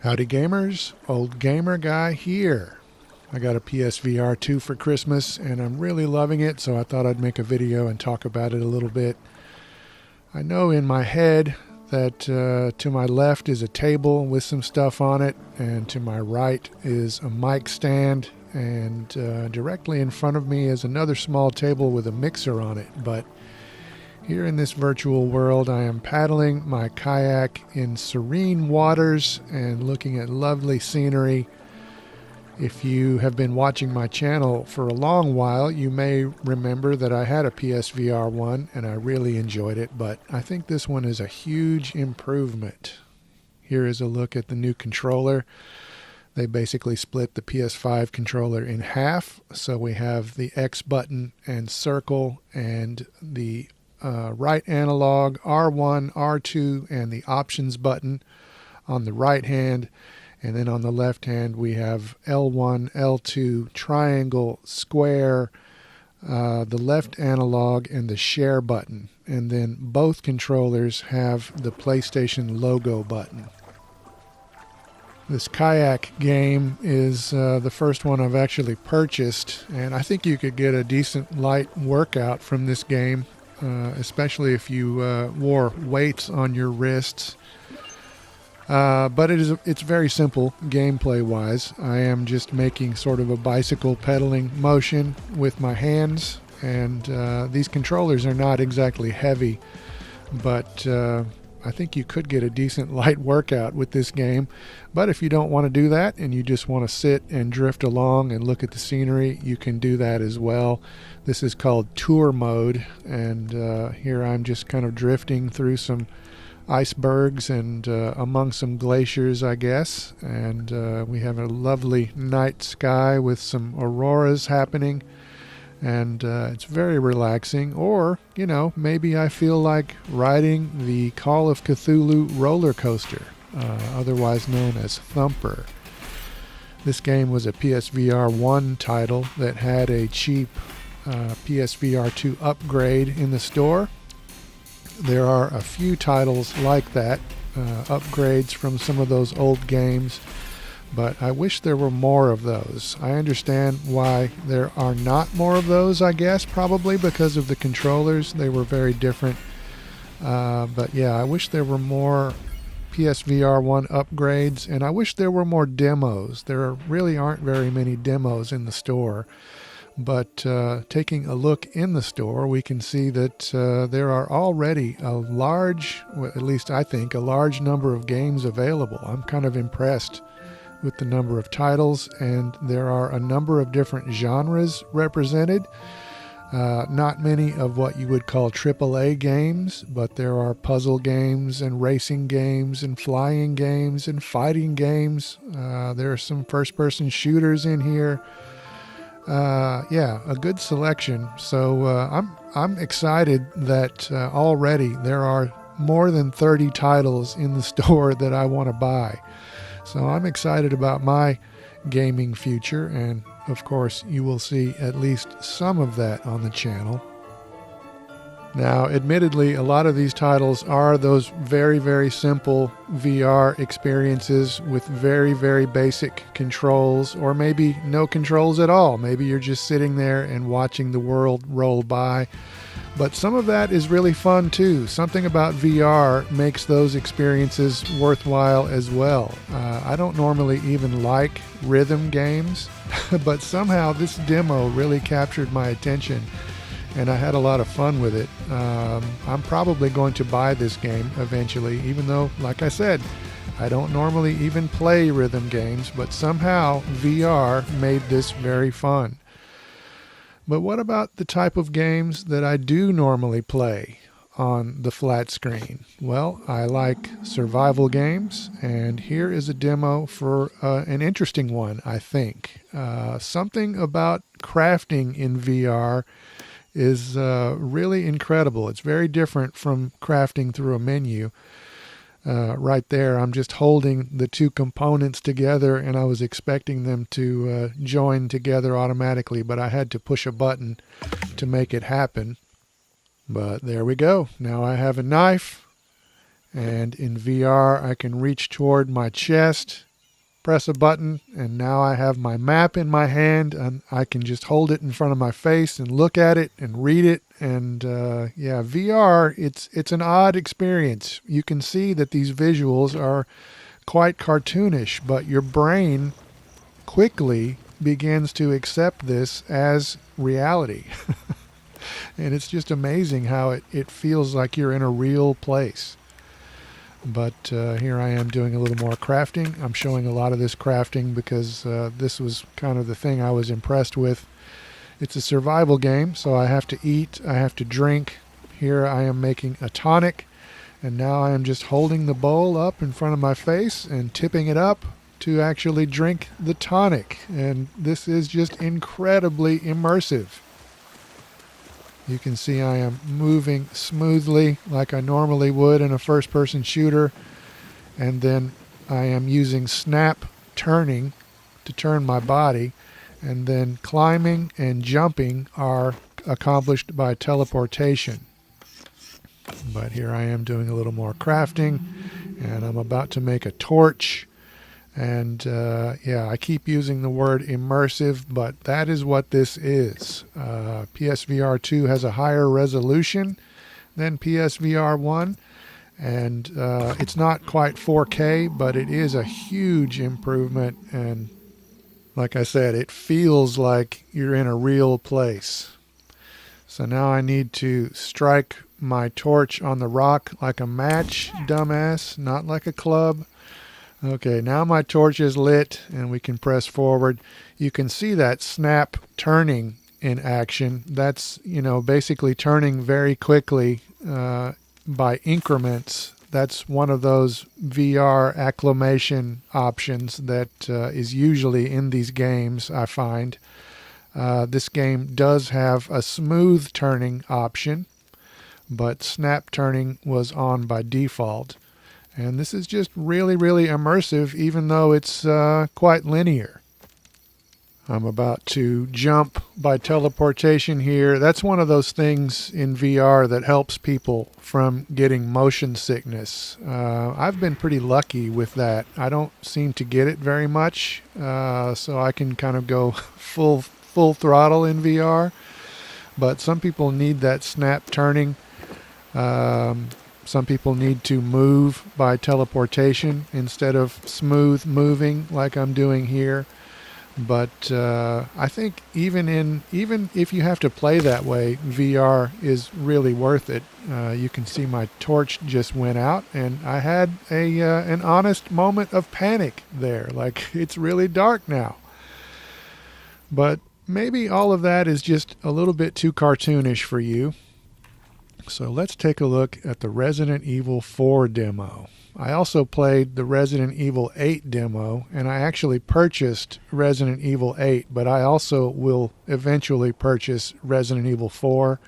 Howdy gamers, old gamer guy here. I got a PSVR2 for Christmas and I'm really loving it, so I thought I'd make a video and talk about it a little bit. I know in my head that to my left is a table with some stuff on it, and to my right is a mic stand, and directly in front of me is another small table with a mixer on it. But here in this virtual world, I am paddling my kayak in serene waters and looking at lovely scenery. If you have been watching my channel for a long while, you may remember that I had a PSVR1 and I really enjoyed it, but I think this one is a huge improvement. Here is a look at the new controller. They basically split the PS5 controller in half, so we have the X button and circle, and the right analog, R1, R2, and the options button on the right hand. And then on the left hand, we have L1, L2, triangle, square, the left analog, and the share button. And then both controllers have the PlayStation logo button. This Kayak game is the first one I've actually purchased, and I think you could get a decent light workout from this game. Especially if you wore weights on your wrists. But it's very simple gameplay-wise. I am just making sort of a bicycle pedaling motion with my hands, and these controllers are not exactly heavy, but I think you could get a decent light workout with this game. But if you don't want to do that and you just want to sit and drift along and look at the scenery, you can do that as well. This is called tour mode, and here I'm just kind of drifting through some icebergs and among some glaciers, I guess. And we have a lovely night sky with some auroras happening. And it's very relaxing. Or, you know, maybe I feel like riding the Call of Cthulhu roller coaster, otherwise known as Thumper. This game was a PSVR1 title that had a cheap PSVR2 upgrade in the store. There are a few titles like that, upgrades from some of those old games, but I wish there were more of those. I understand why there are not more of those, I guess, probably because of the controllers. They were very different. But yeah, I wish there were more PSVR1 upgrades, and I wish there were more demos. There really aren't very many demos in the store. But taking a look in the store, we can see that there are already a large, well, at least I think, a large number of games available. I'm kind of impressed with the number of titles, and there are a number of different genres represented. Not many of what you would call AAA games, but there are puzzle games and racing games and flying games and fighting games. There are some first-person shooters in here. Yeah, a good selection. So I'm excited that already there are more than 30 titles in the store that I want to buy. So I'm excited about my gaming future, and of course you will see at least some of that on the channel. Now, admittedly, a lot of these titles are those very, very simple VR experiences with very, very basic controls, or maybe no controls at all. Maybe you're just sitting there and watching the world roll by. But some of that is really fun too. Something about VR makes those experiences worthwhile as well. I don't normally even like rhythm games, but somehow this demo really captured my attention, and I had a lot of fun with it. I'm probably going to buy this game eventually, even though, like I said, I don't normally even play rhythm games, but somehow VR made this very fun. But what about the type of games that I do normally play on the flat screen? Well, I like survival games, and here is a demo for an interesting one, I think. Something about crafting in VR is really incredible. It's very different from crafting through a menu. Right there, I'm just holding the two components together, and I was expecting them to join together automatically, but I had to push a button to make it happen. But there we go. Now I have a knife, and in VR I can reach toward my chest press a button, and now I have my map in my hand, and I can just hold it in front of my face and look at it and read it. And yeah, VR, it's an odd experience. You can see that these visuals are quite cartoonish, but your brain quickly begins to accept this as reality. And it's just amazing how it feels like you're in a real place. But here I am doing a little more crafting. I'm showing a lot of this crafting because this was kind of the thing I was impressed with. It's a survival game, so I have to eat, I have to drink. Here I am making a tonic, and now I am just holding the bowl up in front of my face and tipping it up to actually drink the tonic. And this is just incredibly immersive. You can see I am moving smoothly like I normally would in a first-person shooter, and then I am using snap turning to turn my body, and then climbing and jumping are accomplished by teleportation. But here I am doing a little more crafting, and I'm about to make a torch. And yeah, I keep using the word immersive, but that is what this is. PSVR2 has a higher resolution than PSVR1, and it's not quite 4K, but it is a huge improvement. And like I said, it feels like you're in a real place. So now I need to strike my torch on the rock like a match, dumbass, not like a club. Okay, now my torch is lit and we can press forward. You can see that snap turning in action. That's, basically turning very quickly by increments. That's one of those VR acclimation options that is usually in these games, I find. This game does have a smooth turning option, but snap turning was on by default. And this is just really, really immersive, even though it's quite linear. I'm about to jump by teleportation here. That's one of those things in VR that helps people from getting motion sickness. I've been pretty lucky with that. I don't seem to get it very much, so I can kind of go full throttle in VR. But some people need that snap turning. Some people need to move by teleportation instead of smooth moving like I'm doing here. But I think even if you have to play that way, VR is really worth it. You can see my torch just went out, and I had an honest moment of panic there. Like, it's really dark now. But maybe all of that is just a little bit too cartoonish for you. So let's take a look at the Resident Evil 4 demo. I also played the Resident Evil 8 demo, and I actually purchased Resident Evil 8, but I also will eventually purchase Resident Evil 4.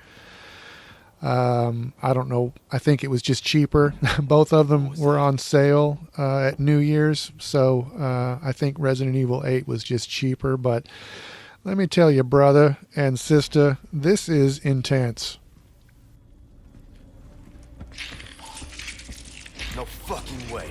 I don't know, I think it was just cheaper. Both of them were on sale at New Year's, so I think Resident Evil 8 was just cheaper. But let me tell you, brother and sister, this is intense. No fucking way.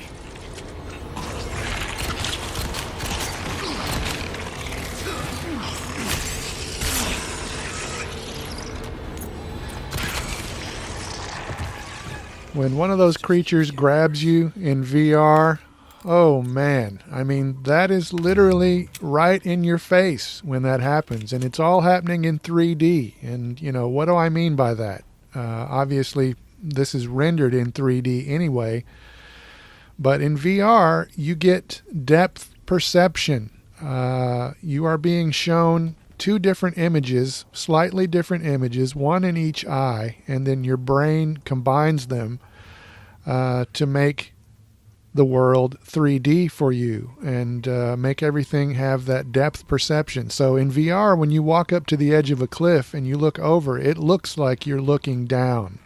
When one of those creatures grabs you in VR, oh man, I mean, that is literally right in your face when that happens. And it's all happening in 3D. And, what do I mean by that? Obviously, this is rendered in 3D anyway, but in VR you get depth perception. You are being shown two different images, slightly different images, one in each eye, and then your brain combines them to make the world 3D for you and make everything have that depth perception. So in VR, when you walk up to the edge of a cliff and you look over, it looks like you're looking down.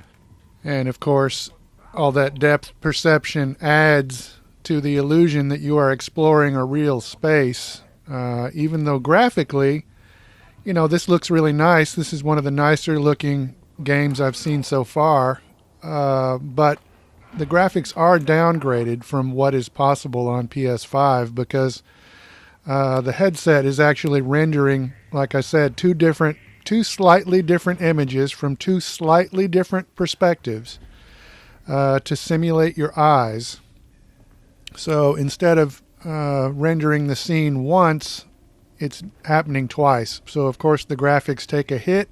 And of course, all that depth perception adds to the illusion that you are exploring a real space. Even though graphically, this looks really nice. This is one of the nicer looking games I've seen so far. But the graphics are downgraded from what is possible on PS5 because the headset is actually rendering, like I said, two slightly different images from two slightly different perspectives to simulate your eyes. So instead of rendering the scene once, it's happening twice. So of course the graphics take a hit.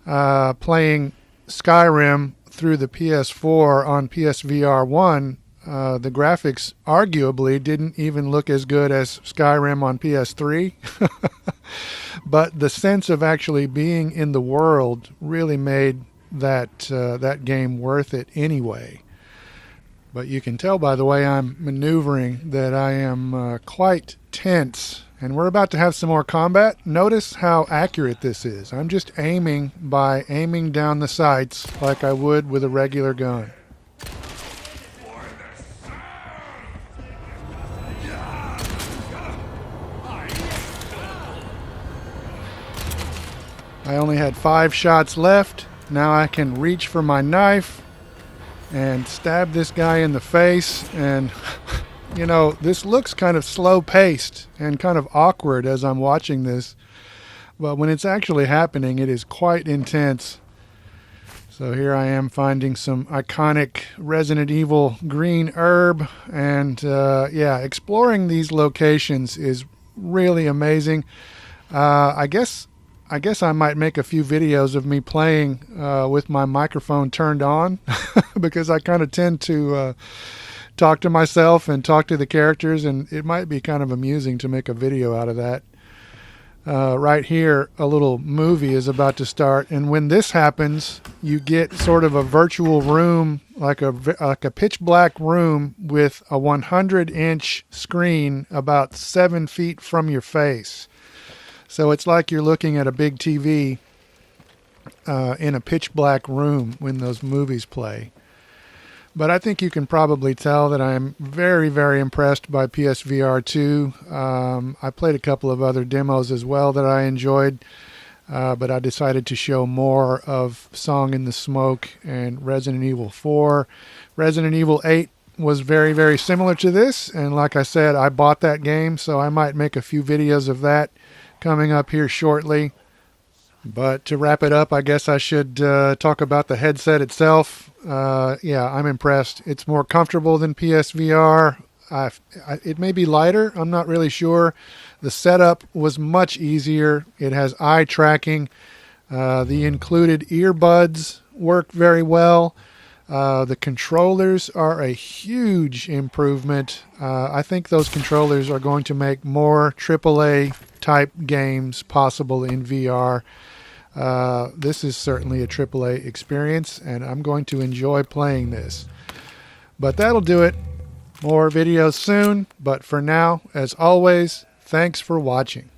Playing Skyrim through the PS4 on PSVR1, the graphics arguably didn't even look as good as Skyrim on PS3. But the sense of actually being in the world really made that game worth it anyway. But you can tell by the way I'm maneuvering that I am quite tense. And we're about to have some more combat. Notice how accurate this is. I'm just aiming by aiming down the sights like I would with a regular gun. I only had 5 shots left. Now I can reach for my knife and stab this guy in the face. And you know, this looks kind of slow paced and kind of awkward as I'm watching this, but when it's actually happening, it is quite intense. So here I am finding some iconic Resident Evil green herb, and yeah, exploring these locations is really amazing. I guess I might make a few videos of me playing with my microphone turned on because I kind of tend to talk to myself and talk to the characters, and it might be kind of amusing to make a video out of that. Right here, a little movie is about to start, and when this happens, you get sort of a virtual room, like a pitch black room with a 100-inch screen about 7 feet from your face. So it's like you're looking at a big TV in a pitch black room when those movies play. But I think you can probably tell that I'm very, very impressed by PSVR2. I played a couple of other demos as well that I enjoyed, but I decided to show more of Song in the Smoke and Resident Evil 4. Resident Evil 8 was very, very similar to this, and like I said, I bought that game, so I might make a few videos of that coming up here shortly. But to wrap it up, I guess I should talk about the headset itself. Yeah, I'm impressed. It's more comfortable than PSVR. It may be lighter. I'm not really sure. The setup was much easier. It has eye tracking. The included earbuds work very well. The controllers are a huge improvement. I think those controllers are going to make more AAA type games possible in VR. This is certainly a AAA experience, and I'm going to enjoy playing this. But that'll do it. More videos soon, but for now, as always, thanks for watching.